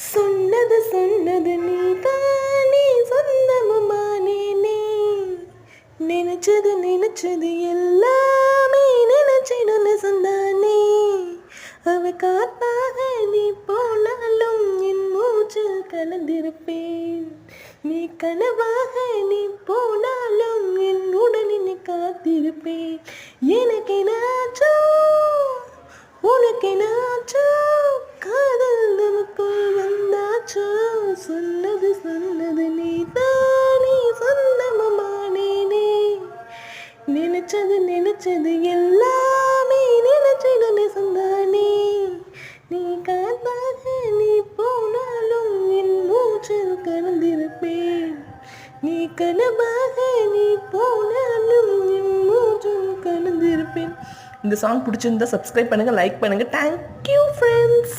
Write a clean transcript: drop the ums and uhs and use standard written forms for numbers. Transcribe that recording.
சொன்னது சொன்னது நீதானே சொந்தமுமானேனே நினைச்சது எல்லாமே நினைச்சிடும் நெசந்தானே அவ காத்தாக நீ போனாலும் என் மூச்சில் கலந்திருப்பேன் நீ கனவாக நீ போனாலும் என் உடலில் காத்திருப்பேன் எனக்கு நாச்சோ உனக்கு நாச்சோ காதல் நமக்குள் வந்தாச்சோ சொன்னது சொன்னது நீதானே சொந்தமானேனே நினைச்சது எல்லாமே நினைச்சிடும் நெசந்தானே நீ காத்தாக நீ போனாலும் என் மூச்சில் கலந்திருப்பேன் நீ கனவாக நீ போனாலும் என் மூச்சில் கலந்திருப்பேன். இந்த சாங் பிடிச்சிருந்தா சப்ஸ்கிரைப் பண்ணுங்கள், லைக் பண்ணுங்கள். Thank you friends.